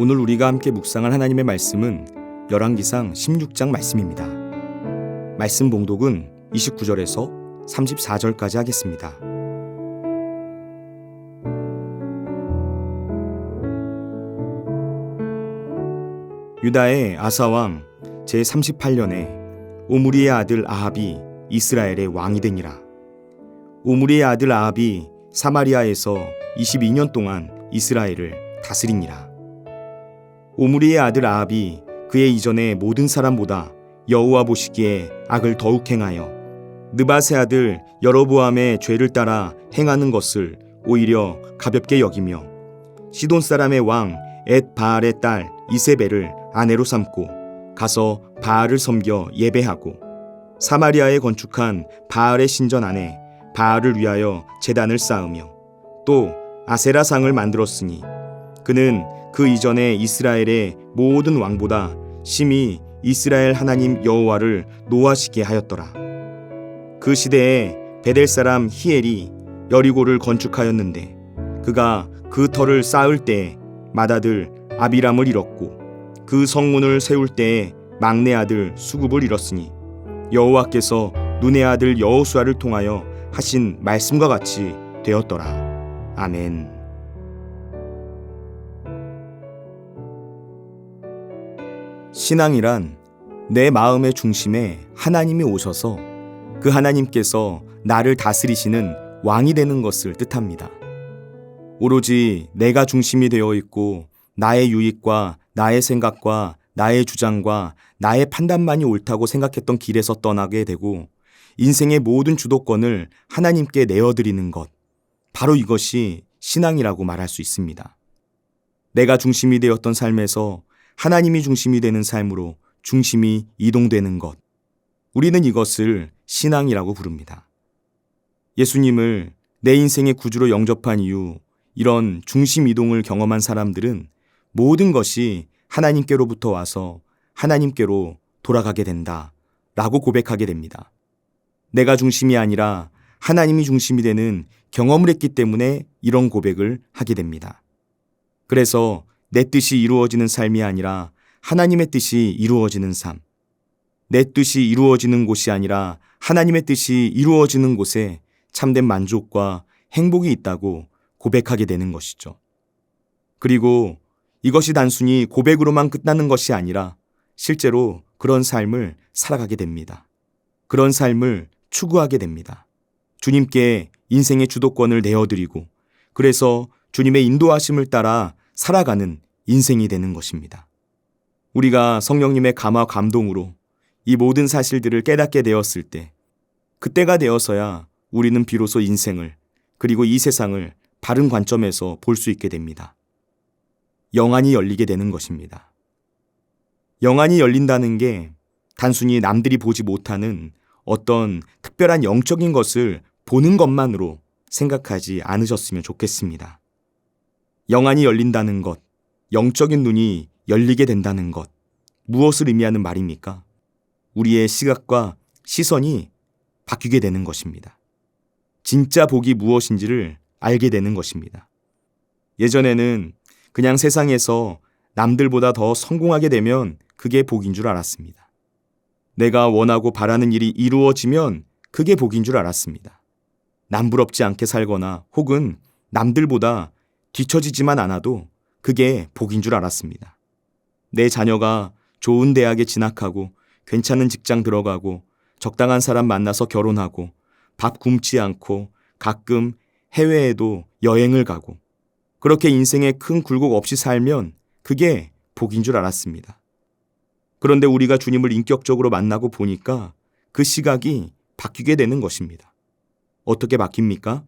오늘 우리가 함께 묵상할 하나님의 말씀은 열왕기상 16장 말씀입니다. 말씀 봉독은 29절에서 34절까지 하겠습니다. 유다의 아사왕 제38년에 오므리의 아들 아합이 이스라엘의 왕이 되니라. 오므리의 아들 아합이 사마리아에서 22년 동안 이스라엘을 다스리니라. 오므리의 아들 아합이 그의 이전의 모든 사람보다 여호와 보시기에 악을 더욱 행하여 느밧의 아들 여로보암의 죄를 따라 행하는 것을 오히려 가볍게 여기며 시돈 사람의 왕 엣 바알의 딸 이세벨을 아내로 삼고 가서 바알을 섬겨 예배하고 사마리아에 건축한 바알의 신전 안에 바알을 위하여 제단을 쌓으며 또 아세라상을 만들었으니 그는 그 이전에 이스라엘의 모든 왕보다 심히 이스라엘 하나님 여호와를 노하시게 하였더라. 그 시대에 베델 사람 히엘이 여리고를 건축하였는데 그가 그 터를 쌓을 때에 맏아들 아비람을 잃었고 그 성문을 세울 때에 막내 아들 수굽을 잃었으니 여호와께서 눈의 아들 여호수아를 통하여 하신 말씀과 같이 되었더라. 아멘. 신앙이란 내 마음의 중심에 하나님이 오셔서 그 하나님께서 나를 다스리시는 왕이 되는 것을 뜻합니다. 오로지 내가 중심이 되어 있고 나의 유익과 나의 생각과 나의 주장과 나의 판단만이 옳다고 생각했던 길에서 떠나게 되고 인생의 모든 주도권을 하나님께 내어드리는 것, 바로 이것이 신앙이라고 말할 수 있습니다. 내가 중심이 되었던 삶에서 하나님이 중심이 되는 삶으로 중심이 이동되는 것, 우리는 이것을 신앙이라고 부릅니다. 예수님을 내 인생의 구주로 영접한 이후 이런 중심 이동을 경험한 사람들은 모든 것이 하나님께로부터 와서 하나님께로 돌아가게 된다 라고 고백하게 됩니다. 내가 중심이 아니라 하나님이 중심이 되는 경험을 했기 때문에 이런 고백을 하게 됩니다. 그래서 내 뜻이 이루어지는 삶이 아니라 하나님의 뜻이 이루어지는 삶, 내 뜻이 이루어지는 곳이 아니라 하나님의 뜻이 이루어지는 곳에 참된 만족과 행복이 있다고 고백하게 되는 것이죠. 그리고 이것이 단순히 고백으로만 끝나는 것이 아니라 실제로 그런 삶을 살아가게 됩니다. 그런 삶을 추구하게 됩니다. 주님께 인생의 주도권을 내어드리고 그래서 주님의 인도하심을 따라 살아가는 인생이 되는 것입니다. 우리가 성령님의 감화 감동으로 이 모든 사실들을 깨닫게 되었을 때 그때가 되어서야 우리는 비로소 인생을 그리고 이 세상을 바른 관점에서 볼 수 있게 됩니다. 영안이 열리게 되는 것입니다. 영안이 열린다는 게 단순히 남들이 보지 못하는 어떤 특별한 영적인 것을 보는 것만으로 생각하지 않으셨으면 좋겠습니다. 영안이 열린다는 것, 영적인 눈이 열리게 된다는 것, 무엇을 의미하는 말입니까? 우리의 시각과 시선이 바뀌게 되는 것입니다. 진짜 복이 무엇인지를 알게 되는 것입니다. 예전에는 그냥 세상에서 남들보다 더 성공하게 되면 그게 복인 줄 알았습니다. 내가 원하고 바라는 일이 이루어지면 그게 복인 줄 알았습니다. 남부럽지 않게 살거나 혹은 남들보다 뒤처지지만 않아도 그게 복인 줄 알았습니다. 내 자녀가 좋은 대학에 진학하고 괜찮은 직장 들어가고 적당한 사람 만나서 결혼하고 밥 굶지 않고 가끔 해외에도 여행을 가고 그렇게 인생에 큰 굴곡 없이 살면 그게 복인 줄 알았습니다. 그런데 우리가 주님을 인격적으로 만나고 보니까 그 시각이 바뀌게 되는 것입니다. 어떻게 바뀝니까?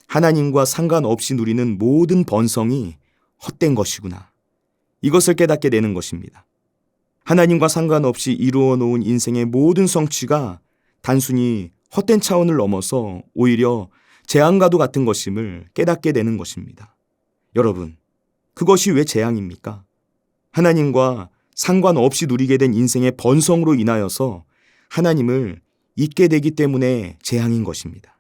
하나님과 상관없이 누리는 모든 번성이 헛된 것이구나. 이것을 깨닫게 되는 것입니다. 하나님과 상관없이 이루어 놓은 인생의 모든 성취가 단순히 헛된 차원을 넘어서 오히려 재앙과도 같은 것임을 깨닫게 되는 것입니다. 여러분, 그것이 왜 재앙입니까? 하나님과 상관없이 누리게 된 인생의 번성으로 인하여서 하나님을 잊게 되기 때문에 재앙인 것입니다.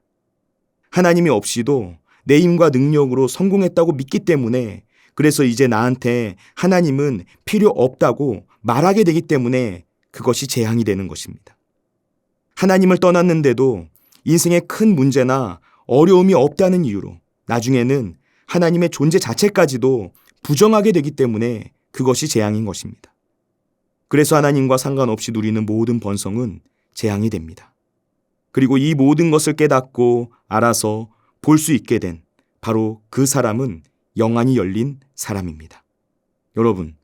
하나님이 없이도 내 힘과 능력으로 성공했다고 믿기 때문에 그래서 이제 나한테 하나님은 필요 없다고 말하게 되기 때문에 그것이 재앙이 되는 것입니다. 하나님을 떠났는데도 인생에 큰 문제나 어려움이 없다는 이유로 나중에는 하나님의 존재 자체까지도 부정하게 되기 때문에 그것이 재앙인 것입니다. 그래서 하나님과 상관없이 누리는 모든 번성은 재앙이 됩니다. 그리고 이 모든 것을 깨닫고 알아서 볼 수 있게 된 바로 그 사람은 영안이 열린 사람입니다. 여러분,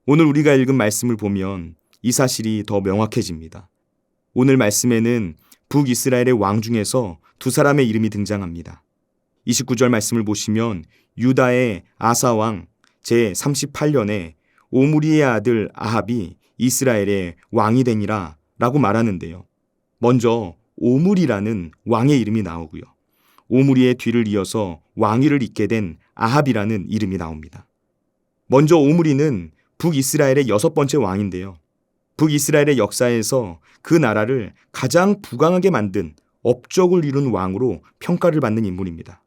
오늘 우리가 읽은 말씀을 보면 이 사실이 더 명확해집니다. 오늘 말씀에는 북이스라엘의 왕 중에서 두 사람의 이름이 등장합니다. 29절 말씀을 보시면 유다의 아사왕 제38년에 오므리의 아들 아합이 이스라엘의 왕이 되니라 라고 말하는데요. 먼저 오므리라는 왕의 이름이 나오고요. 오므리의 뒤를 이어서 왕위를 잇게 된 아합이라는 이름이 나옵니다. 먼저 오므리는 북이스라엘의 6번째 왕인데요. 북이스라엘의 역사에서 그 나라를 가장 부강하게 만든 업적을 이룬 왕으로 평가를 받는 인물입니다.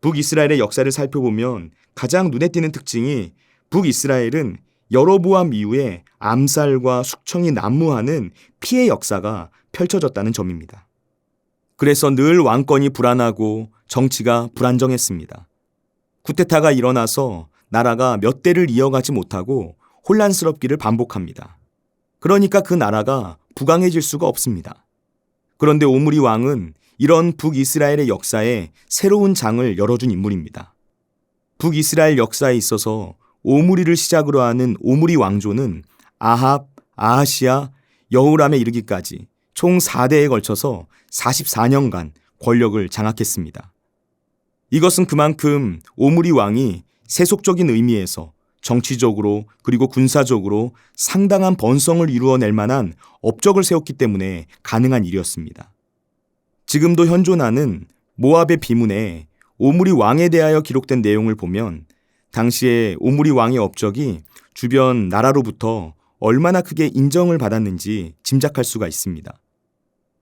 북이스라엘의 역사를 살펴보면 가장 눈에 띄는 특징이 북이스라엘은 여로보암 이후에 암살과 숙청이 난무하는 피해 역사가 펼쳐졌다는 점입니다. 그래서 늘 왕권이 불안하고 정치가 불안정했습니다. 쿠데타가 일어나서 나라가 몇 대를 이어가지 못하고 혼란스럽기를 반복합니다. 그러니까 그 나라가 부강해질 수가 없습니다. 그런데 오므리 왕은 이런 북이스라엘의 역사에 새로운 장을 열어준 인물입니다. 북이스라엘 역사에 있어서 오므리를 시작으로 하는 오므리 왕조는 아합, 아하시아, 여호람에 이르기까지 총 4대에 걸쳐서 44년간 권력을 장악했습니다. 이것은 그만큼 오므리 왕이 세속적인 의미에서 정치적으로 그리고 군사적으로 상당한 번성을 이루어낼 만한 업적을 세웠기 때문에 가능한 일이었습니다. 지금도 현존하는 모압의 비문에 오므리 왕에 대하여 기록된 내용을 보면 당시에 오므리 왕의 업적이 주변 나라로부터 얼마나 크게 인정을 받았는지 짐작할 수가 있습니다.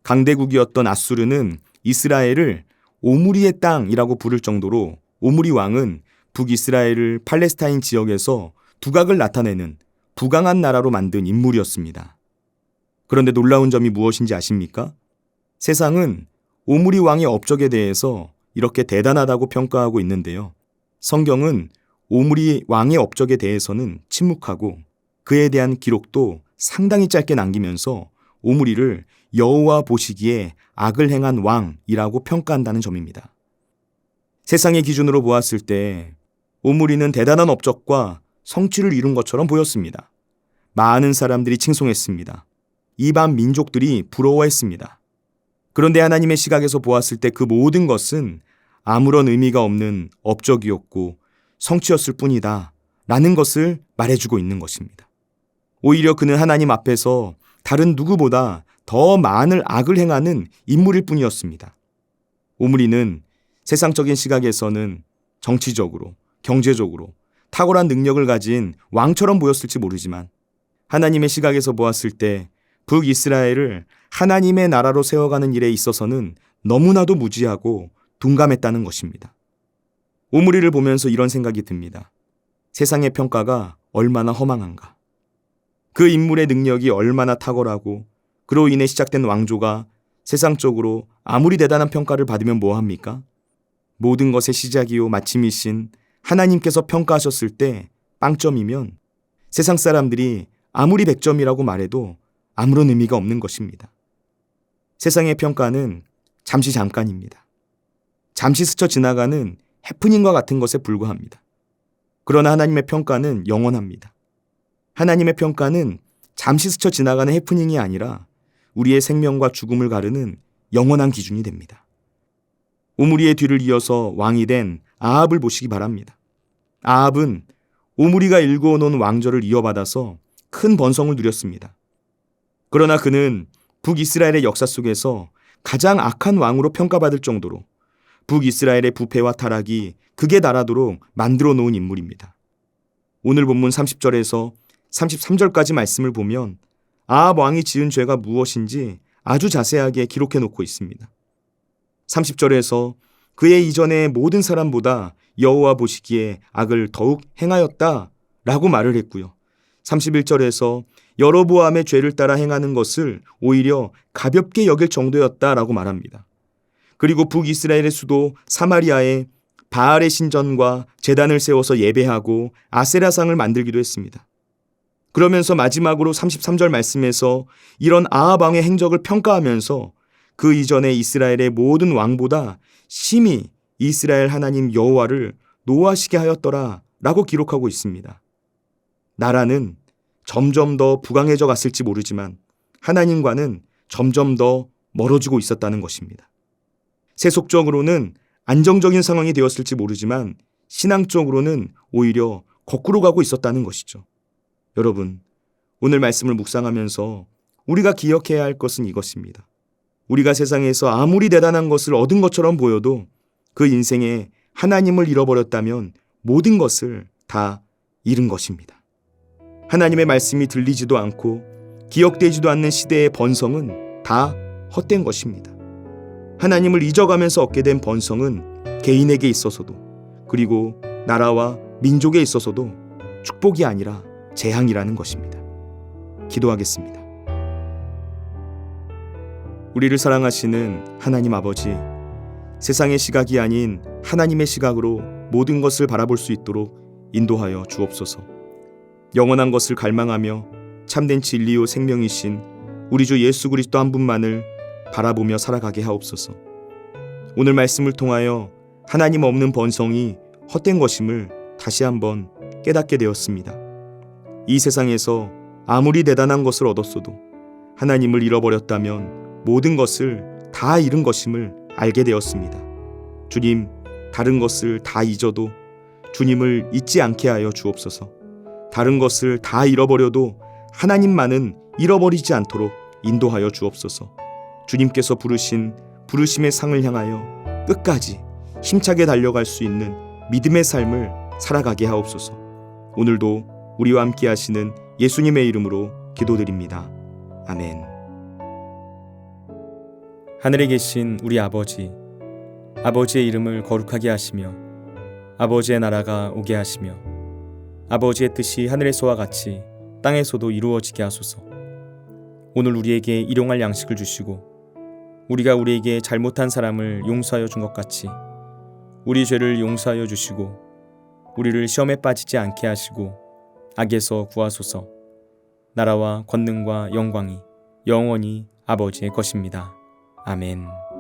강대국이었던 아수르는 이스라엘을 오므리의 땅이라고 부를 정도로 오므리 왕은 북이스라엘을 팔레스타인 지역에서 두각을 나타내는 부강한 나라로 만든 인물이었습니다. 그런데 놀라운 점이 무엇인지 아십니까? 세상은 오므리 왕의 업적에 대해서 이렇게 대단하다고 평가하고 있는데요. 성경은 오므리 왕의 업적에 대해서는 침묵하고 그에 대한 기록도 상당히 짧게 남기면서 오므리를 여호와 보시기에 악을 행한 왕이라고 평가한다는 점입니다. 세상의 기준으로 보았을 때 오므리는 대단한 업적과 성취를 이룬 것처럼 보였습니다. 많은 사람들이 칭송했습니다. 이방 민족들이 부러워했습니다. 그런데 하나님의 시각에서 보았을 때 그 모든 것은 아무런 의미가 없는 업적이었고 성취였을 뿐이다 라는 것을 말해주고 있는 것입니다. 오히려 그는 하나님 앞에서 다른 누구보다 더 많은 악을 행하는 인물일 뿐이었습니다. 오므리는 세상적인 시각에서는 정치적으로, 경제적으로 탁월한 능력을 가진 왕처럼 보였을지 모르지만 하나님의 시각에서 보았을 때 북이스라엘을 하나님의 나라로 세워가는 일에 있어서는 너무나도 무지하고 둔감했다는 것입니다. 오므리를 보면서 이런 생각이 듭니다. 세상의 평가가 얼마나 허망한가. 그 인물의 능력이 얼마나 탁월하고 그로 인해 시작된 왕조가 세상적으로 아무리 대단한 평가를 받으면 뭐합니까? 모든 것의 시작이요 마침이신 하나님께서 평가하셨을 때 빵점이면 세상 사람들이 아무리 100점이라고 말해도 아무런 의미가 없는 것입니다. 세상의 평가는 잠깐입니다. 잠시 스쳐 지나가는 해프닝과 같은 것에 불과합니다. 그러나 하나님의 평가는 영원합니다. 하나님의 평가는 잠시 스쳐 지나가는 해프닝이 아니라 우리의 생명과 죽음을 가르는 영원한 기준이 됩니다. 오므리의 뒤를 이어서 왕이 된 아합을 보시기 바랍니다. 아합은 오므리가 일궈놓은 왕조를 이어받아서 큰 번성을 누렸습니다. 그러나 그는 북이스라엘의 역사 속에서 가장 악한 왕으로 평가받을 정도로 북이스라엘의 부패와 타락이 극에 달하도록 만들어 놓은 인물입니다. 오늘 본문 30절에서 33절까지 말씀을 보면 아합 왕이 지은 죄가 무엇인지 아주 자세하게 기록해 놓고 있습니다. 30절에서 그의 이전의 모든 사람보다 여호와 보시기에 악을 더욱 행하였다 라고 말을 했고요. 31절에서 여로보암의 죄를 따라 행하는 것을 오히려 가볍게 여길 정도였다라고 말합니다. 그리고 북이스라엘의 수도 사마리아에 바알의 신전과 제단을 세워서 예배하고 아세라상을 만들기도 했습니다. 그러면서 마지막으로 33절 말씀에서 이런 아합 왕의 행적을 평가하면서 그 이전에 이스라엘의 모든 왕보다 심히 이스라엘 하나님 여호와를 노하시게 하였더라 라고 기록하고 있습니다. 나라는 점점 더 부강해져 갔을지 모르지만 하나님과는 점점 더 멀어지고 있었다는 것입니다. 세속적으로는 안정적인 상황이 되었을지 모르지만 신앙적으로는 오히려 거꾸로 가고 있었다는 것이죠. 여러분, 오늘 말씀을 묵상하면서 우리가 기억해야 할 것은 이것입니다. 우리가 세상에서 아무리 대단한 것을 얻은 것처럼 보여도 그 인생에 하나님을 잃어버렸다면 모든 것을 다 잃은 것입니다. 하나님의 말씀이 들리지도 않고 기억되지도 않는 시대의 번성은 다 헛된 것입니다. 하나님을 잊어가면서 얻게 된 번성은 개인에게 있어서도 그리고 나라와 민족에 있어서도 축복이 아니라 재앙이라는 것입니다. 기도하겠습니다. 우리를 사랑하시는 하나님 아버지, 세상의 시각이 아닌 하나님의 시각으로 모든 것을 바라볼 수 있도록 인도하여 주옵소서. 영원한 것을 갈망하며 참된 진리요 생명이신 우리 주 예수 그리스도 한 분만을 바라보며 살아가게 하옵소서. 오늘 말씀을 통하여 하나님 없는 번성이 헛된 것임을 다시 한번 깨닫게 되었습니다. 이 세상에서 아무리 대단한 것을 얻었어도 하나님을 잃어버렸다면 모든 것을 다 잃은 것임을 알게 되었습니다. 주님, 다른 것을 다 잊어도 주님을 잊지 않게 하여 주옵소서. 다른 것을 다 잃어버려도 하나님만은 잃어버리지 않도록 인도하여 주옵소서. 주님께서 부르신 부르심의 상을 향하여 끝까지 힘차게 달려갈 수 있는 믿음의 삶을 살아가게 하옵소서. 오늘도 우리와 함께 하시는 예수님의 이름으로 기도드립니다. 아멘. 하늘에 계신 우리 아버지, 아버지의 이름을 거룩하게 하시며 아버지의 나라가 오게 하시며 아버지의 뜻이 하늘에서와 같이 땅에서도 이루어지게 하소서. 오늘 우리에게 일용할 양식을 주시고 우리가 우리에게 잘못한 사람을 용서하여 준 것 같이 우리 죄를 용서하여 주시고 우리를 시험에 빠지지 않게 하시고 악에서 구하소서. 나라와 권능과 영광이 영원히 아버지의 것입니다. 아멘.